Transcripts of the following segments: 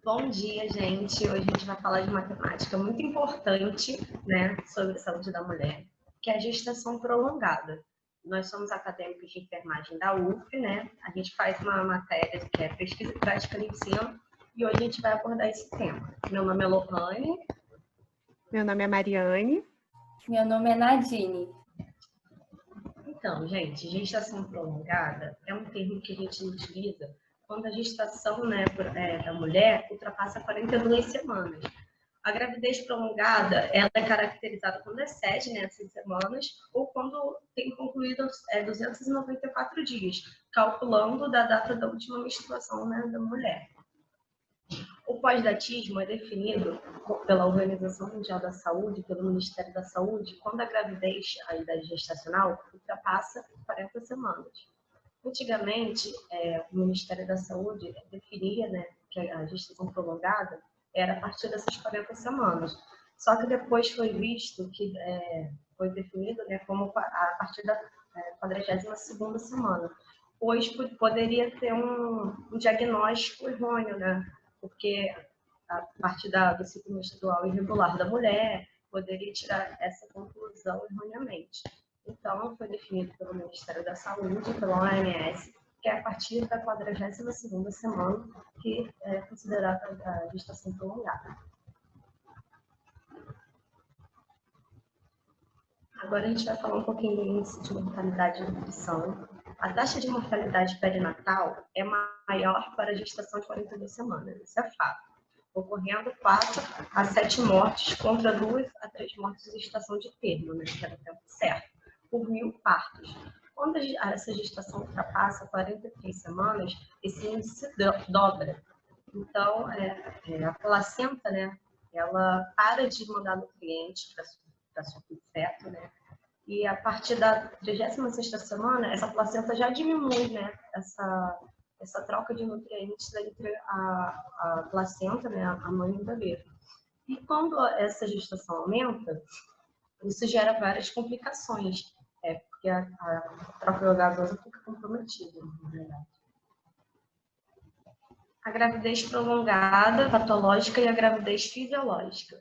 Bom dia, gente. Hoje a gente vai falar de uma temática muito importante, né, sobre a saúde da mulher, que é a gestação prolongada. Nós somos acadêmicos de enfermagem da UF, né? A gente faz uma matéria que é pesquisa e prática no ensino, e hoje a gente vai abordar esse tema. Meu nome é Lohane. Meu nome é Mariane. Meu nome é Nadine. Então, gente, gestação prolongada é um termo que a gente utiliza quando a gestação, né, da mulher ultrapassa 42 semanas. A gravidez prolongada ela é caracterizada quando excede, né, essas semanas ou quando tem concluído 294 dias, calculando da data da última menstruação, né, da mulher. O pós-datismo é definido pela Organização Mundial da Saúde, pelo Ministério da Saúde, quando a gravidez, a idade gestacional, ultrapassa 40 semanas. Antigamente, o Ministério da Saúde definia, né, que a gestação prolongada era a partir dessas 40 semanas. Só que depois foi visto que foi definido, né, como a partir da 42ª semana, pois poderia ter um diagnóstico errôneo, né, porque a partir do ciclo menstrual irregular da mulher poderia tirar essa conclusão erroneamente. Então, foi definido pelo Ministério da Saúde, pela OMS, que é a partir da 42ª semana que é considerada a gestação prolongada. Agora a gente vai falar um pouquinho do índice de mortalidade e nutrição. A taxa de mortalidade perinatal é maior para a gestação de 42 semanas, isso é fato, ocorrendo 4 a 7 mortes contra 2 a 3 mortes em gestação de termo, né, que era o tempo certo, por 1000 partos. Quando essa gestação ultrapassa 43 semanas, esse índice dobra. Então, a placenta, né, ela para de mandar nutrientes para o feto, né? E a partir da 36ª semana, essa placenta já diminui, né, essa troca de nutrientes entre a placenta, né, a mãe e o bebê. E quando essa gestação aumenta, isso gera várias complicações, porque a troca gasosa fica comprometida, na verdade. A gravidez prolongada, patológica e a gravidez fisiológica.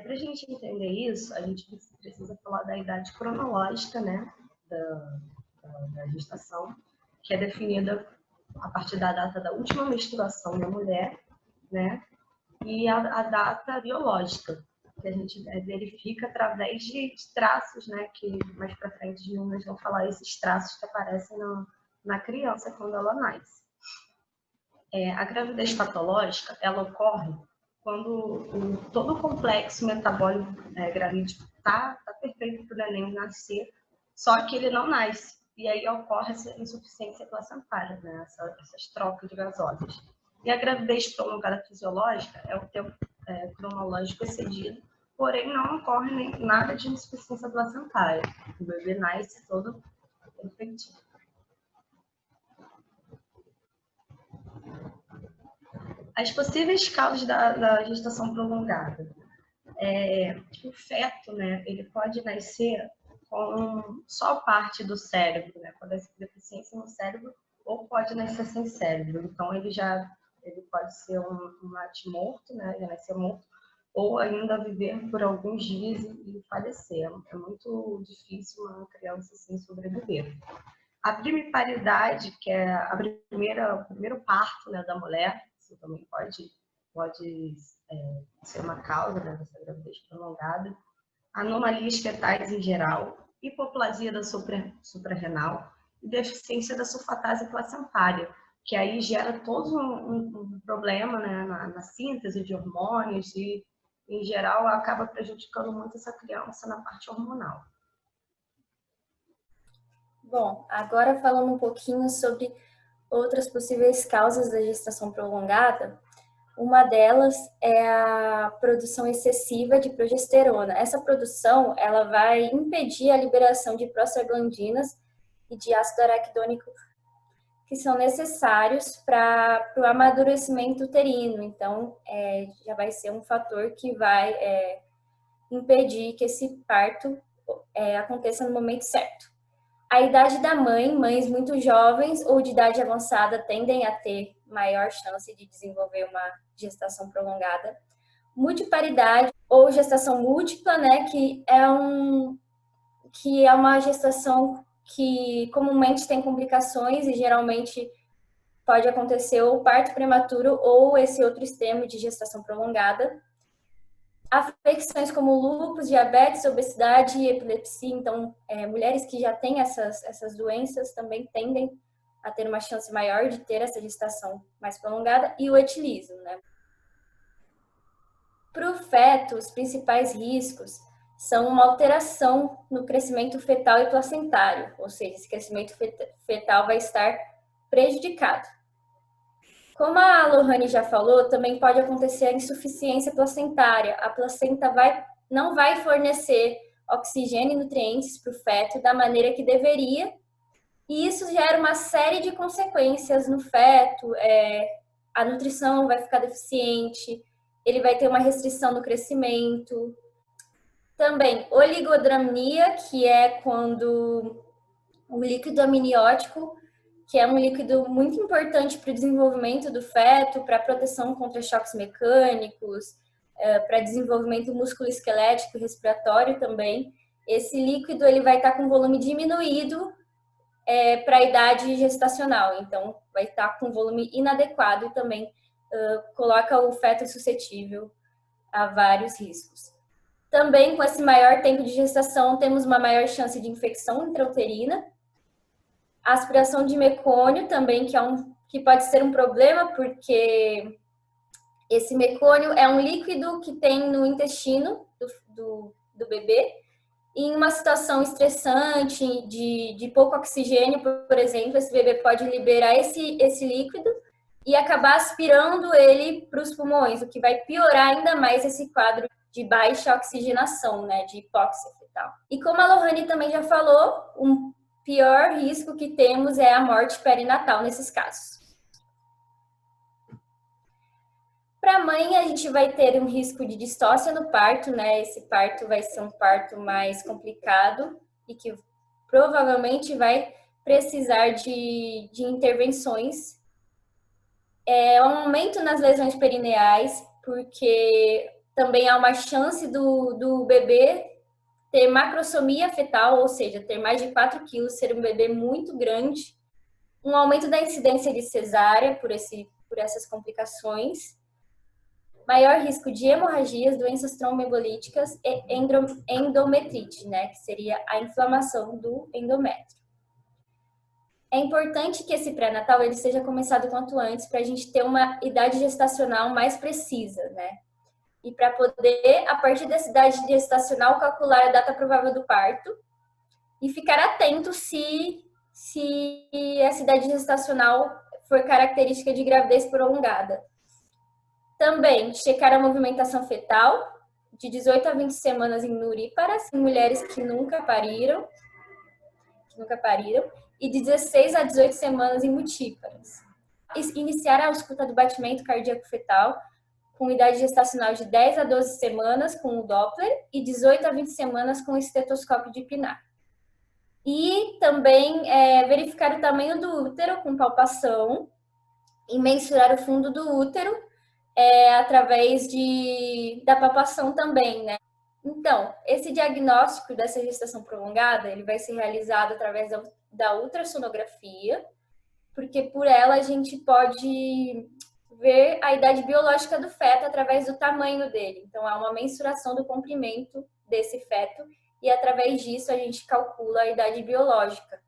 Para a gente entender isso, a gente precisa falar da idade cronológica, né, da gestação, que é definida a partir da data da última menstruação da mulher, né, e a data biológica, que a gente verifica através de traços, né, que mais para frente nós vamos falar esses traços que aparecem na criança quando ela nasce. A gravidez patológica, ela ocorre quando todo o complexo metabólico gravídico está perfeito para o neném nascer, só que ele não nasce. E aí ocorre essa insuficiência placentária, né? essas trocas de gasosas. E a gravidez prolongada fisiológica é o tempo cronológico excedido, porém não ocorre nada de insuficiência placentária. O bebê nasce todo perfeitinho. As possíveis causas da gestação prolongada. O feto, né, ele pode nascer com só parte do cérebro, né, com deficiência no cérebro, ou pode nascer sem cérebro. Então, ele pode ser um natimorto, né, já nascer morto, ou ainda viver por alguns dias e falecer. É muito difícil uma criança assim sobreviver. A primiparidade, que é o primeiro parto, né, da mulher, isso também pode ser uma causa, né, dessa gravidez prolongada. Anomalias fetais em geral, hipoplasia da suprarrenal e deficiência da sulfatase placentária, que aí gera todo um problema, né, na síntese de hormônios e, em geral, acaba prejudicando muito essa criança na parte hormonal. Bom, agora falando um pouquinho sobre outras possíveis causas da gestação prolongada, uma delas é a produção excessiva de progesterona. Essa produção, ela vai impedir a liberação de prostaglandinas e de ácido araquidônico, que são necessários para o amadurecimento uterino. Então, já vai ser um fator que vai impedir que esse parto aconteça no momento certo. A idade da mãe, mães muito jovens ou de idade avançada tendem a ter maior chance de desenvolver uma gestação prolongada. Multiparidade ou gestação múltipla, né, que é uma gestação que comumente tem complicações e geralmente pode acontecer ou parto prematuro ou esse outro extremo de gestação prolongada. Afecções como lúpus, diabetes, obesidade e epilepsia, então mulheres que já têm essas doenças também tendem a ter uma chance maior de ter essa gestação mais prolongada, e o etilismo, né? Para o feto, os principais riscos são uma alteração no crescimento fetal e placentário, ou seja, esse crescimento fetal vai estar prejudicado. Como a Lohane já falou, também pode acontecer a insuficiência placentária. A placenta não vai fornecer oxigênio e nutrientes para o feto da maneira que deveria, e isso gera uma série de consequências no feto. A nutrição vai ficar deficiente, ele vai ter uma restrição no crescimento. Também oligodramnia, que é quando o líquido amniótico, que é um líquido muito importante para o desenvolvimento do feto, para a proteção contra choques mecânicos, para desenvolvimento musculoesquelético e respiratório também. Esse líquido ele vai estar com volume diminuído para a idade gestacional, então vai estar com volume inadequado e também coloca o feto suscetível a vários riscos. Também com esse maior tempo de gestação temos uma maior chance de infecção intrauterina. A aspiração de mecônio também, que pode ser um problema, porque esse mecônio é um líquido que tem no intestino do bebê. E em uma situação estressante, de pouco oxigênio, por exemplo, esse bebê pode liberar esse líquido e acabar aspirando ele para os pulmões, o que vai piorar ainda mais esse quadro de baixa oxigenação, né, de hipóxia fetal. E como a Lohane também já falou, um pior risco que temos é a morte perinatal nesses casos. Para a mãe, a gente vai ter um risco de distócia no parto, né? Esse parto vai ser um parto mais complicado e que provavelmente vai precisar de intervenções. Um aumento nas lesões perineais, porque também há uma chance do bebê ter macrosomia fetal, ou seja, ter mais de 4 quilos, ser um bebê muito grande. Um aumento da incidência de cesárea por essas complicações. Maior risco de hemorragias, doenças tromboembolíticas e endometrite, né, que seria a inflamação do endométrio. É importante que esse pré-natal ele seja começado quanto antes para a gente ter uma idade gestacional mais precisa, né? E para poder, a partir dessa idade gestacional, calcular a data provável do parto e ficar atento se essa idade gestacional for característica de gravidez prolongada. Também, checar a movimentação fetal de 18 a 20 semanas em nuríparas, em mulheres que nunca pariram, e de 16 a 18 semanas em multíparas. Iniciar a ausculta do batimento cardíaco fetal com idade gestacional de 10 a 12 semanas com o Doppler e 18 a 20 semanas com o estetoscópio de Pinar. E também verificar o tamanho do útero com palpação e mensurar o fundo do útero através da palpação também, né? Então, esse diagnóstico dessa gestação prolongada, ele vai ser realizado através da ultrassonografia, porque por ela a gente pode ver a idade biológica do feto através do tamanho dele. Então, há uma mensuração do comprimento desse feto e através disso a gente calcula a idade biológica,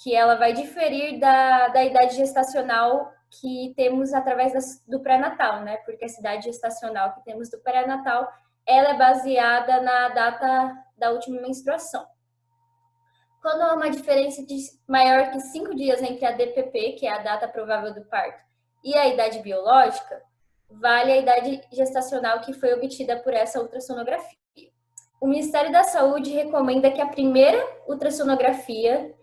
que ela vai diferir da idade gestacional que temos através do pré-natal, né? Porque essa idade gestacional que temos do pré-natal, ela é baseada na data da última menstruação. Quando há uma diferença maior que 5 dias entre a DPP, que é a data provável do parto, e a idade biológica, vale a idade gestacional que foi obtida por essa ultrassonografia. O Ministério da Saúde recomenda que a primeira ultrassonografia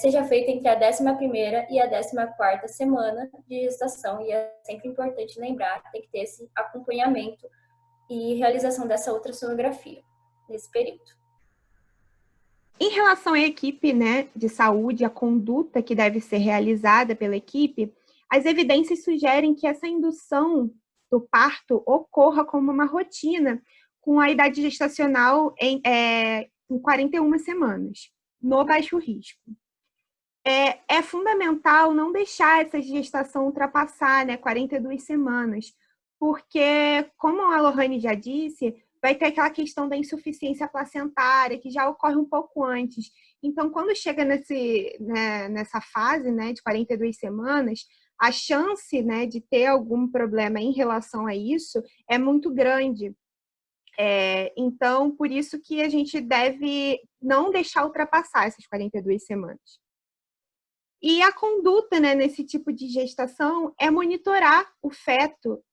seja feita entre a 11ª e a 14ª semana de gestação, e é sempre importante lembrar que tem que ter esse acompanhamento e realização dessa ultrassonografia nesse período. Em relação à equipe, né, de saúde, a conduta que deve ser realizada pela equipe, as evidências sugerem que essa indução do parto ocorra como uma rotina com a idade gestacional em 41 semanas, no baixo risco. É fundamental não deixar essa gestação ultrapassar, né, 42 semanas, porque, como a Lohane já disse, vai ter aquela questão da insuficiência placentária, que já ocorre um pouco antes. Então, quando chega nessa fase, né, de 42 semanas, a chance, né, de ter algum problema em relação a isso é muito grande. Então, por isso que a gente deve não deixar ultrapassar essas 42 semanas. E a conduta, né, nesse tipo de gestação é monitorar o feto,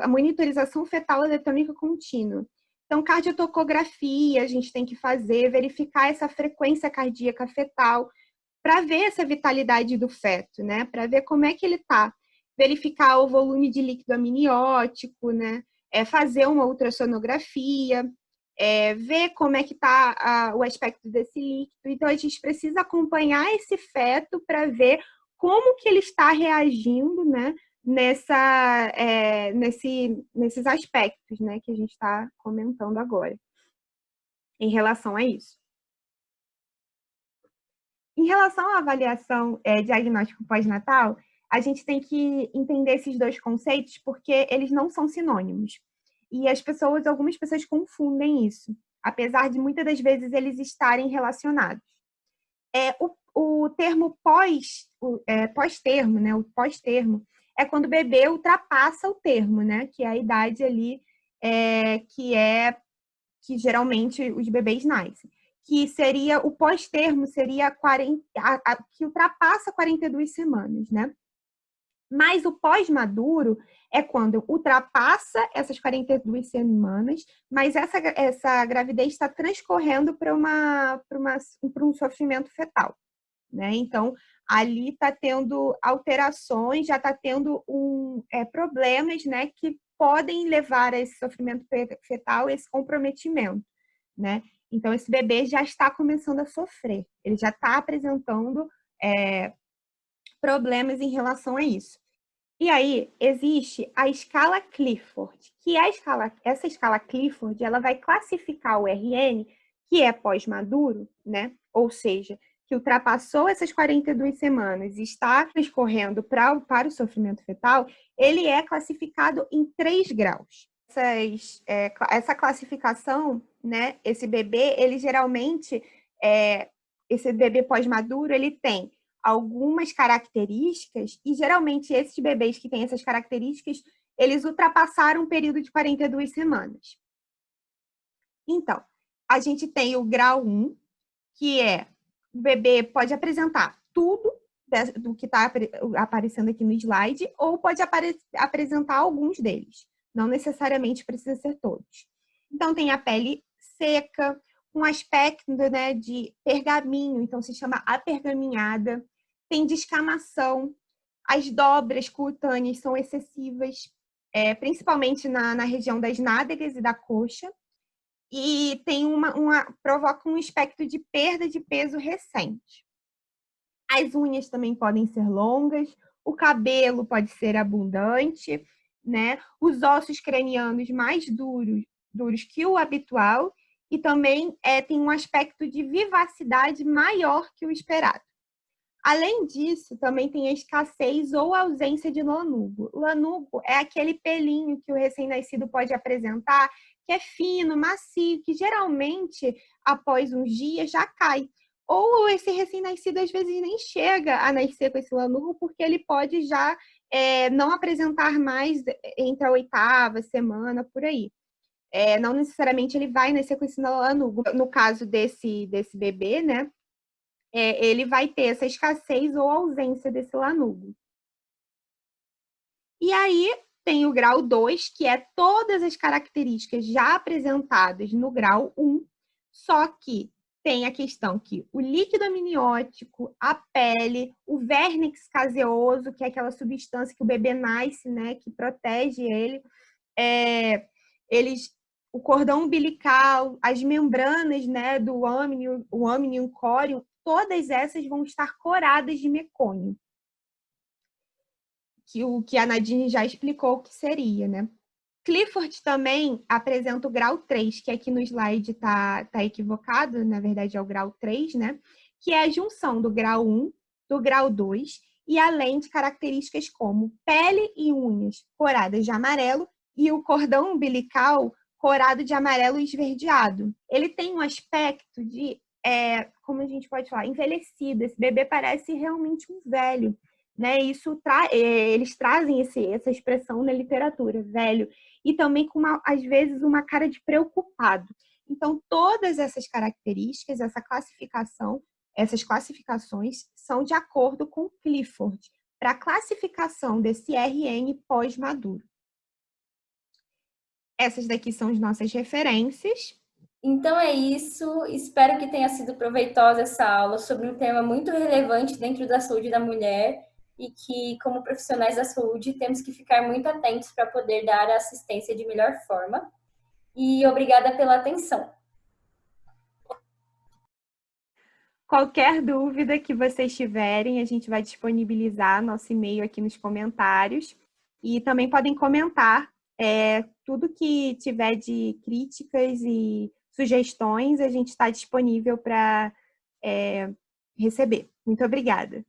a monitorização fetal eletrônica contínua. Então, cardiotocografia a gente tem que fazer, verificar essa frequência cardíaca fetal, para ver essa vitalidade do feto, né? Para ver como é que ele está. Verificar o volume de líquido amniótico, né? Fazer uma ultrassonografia, ver como é que está o aspecto desse líquido. Então, a gente precisa acompanhar esse feto para ver como que ele está reagindo, né? Nesses aspectos, né? Que a gente está comentando agora, em relação a isso. Em relação à avaliação diagnóstico pós-natal, a gente tem que entender esses dois conceitos porque eles não são sinônimos. E algumas pessoas confundem isso, apesar de muitas das vezes eles estarem relacionados. O termo pós-termo, né? O pós-termo é quando o bebê ultrapassa o termo, né? Que é a idade ali que geralmente os bebês nascem. Que seria o pós-termo, seria que ultrapassa 42 semanas, né? Mas o pós-maduro é quando ultrapassa essas 42 semanas, mas essa gravidez está transcorrendo para um sofrimento fetal, né? Então, ali está tendo alterações, já está tendo problemas, né, que podem levar a esse sofrimento fetal, esse comprometimento, né? Então, esse bebê já está começando a sofrer, ele já está apresentando problemas em relação a isso. E aí, existe a escala Clifford, que essa escala Clifford, ela vai classificar o RN, que é pós-maduro, né? Ou seja, que ultrapassou essas 42 semanas e está transcorrendo para o sofrimento fetal, ele é classificado em 3 graus. Essa classificação, né? Esse bebê, ele geralmente, esse bebê pós-maduro, ele tem algumas características, e geralmente esses bebês que têm essas características, eles ultrapassaram o período de 42 semanas. Então, a gente tem o grau 1, que o bebê pode apresentar tudo do que está aparecendo aqui no slide, ou pode apresentar alguns deles. Não necessariamente precisa ser todos. Então, tem a pele seca, um aspecto, né, de pergaminho, então se chama apergaminhada. Tem descamação, as dobras cutâneas são excessivas, principalmente na região das nádegas e da coxa, e tem provoca um aspecto de perda de peso recente. As unhas também podem ser longas, o cabelo pode ser abundante, né? Os ossos cranianos mais duros que o habitual, e também tem um aspecto de vivacidade maior que o esperado. Além disso, também tem a escassez ou ausência de lanugo. Lanugo é aquele pelinho que o recém-nascido pode apresentar, que é fino, macio, que geralmente, após uns dias, já cai. Ou esse recém-nascido, às vezes, nem chega a nascer com esse lanugo, porque ele pode já não apresentar mais entre a 8ª semana, por aí. Não necessariamente ele vai nascer com esse lanugo. No caso desse bebê, né? Ele vai ter essa escassez ou ausência desse lanugo. E aí tem o grau 2, que é todas as características já apresentadas no grau 1, só que tem a questão que o líquido amniótico, a pele, o vernix caseoso, que é aquela substância que o bebê nasce, né, que protege ele, o cordão umbilical, as membranas, né, do âmnio, o âmnio e o córion, todas essas vão estar coradas de mecônio. o que a Nadine já explicou o que seria, né? Clifford também apresenta o grau 3, que aqui no slide tá equivocado, na verdade é o grau 3, né? Que é a junção do grau 1, do grau 2, e além de características como pele e unhas coradas de amarelo e o cordão umbilical corado de amarelo esverdeado. Ele tem um aspecto de, como a gente pode falar, envelhecido. Esse bebê parece realmente um velho, né? Eles trazem essa expressão na literatura, velho, e também com, às vezes, uma cara de preocupado. Então, todas essas características, essas classificações são de acordo com Clifford, para a classificação desse RN pós-maduro. Essas daqui são as nossas referências. Então é isso. Espero que tenha sido proveitosa essa aula sobre um tema muito relevante dentro da saúde da mulher e que, como profissionais da saúde, temos que ficar muito atentos para poder dar a assistência de melhor forma. E obrigada pela atenção. Qualquer dúvida que vocês tiverem, a gente vai disponibilizar nosso e-mail aqui nos comentários. E também podem comentar tudo que tiver de críticas e sugestões, a gente está disponível para receber. Muito obrigada.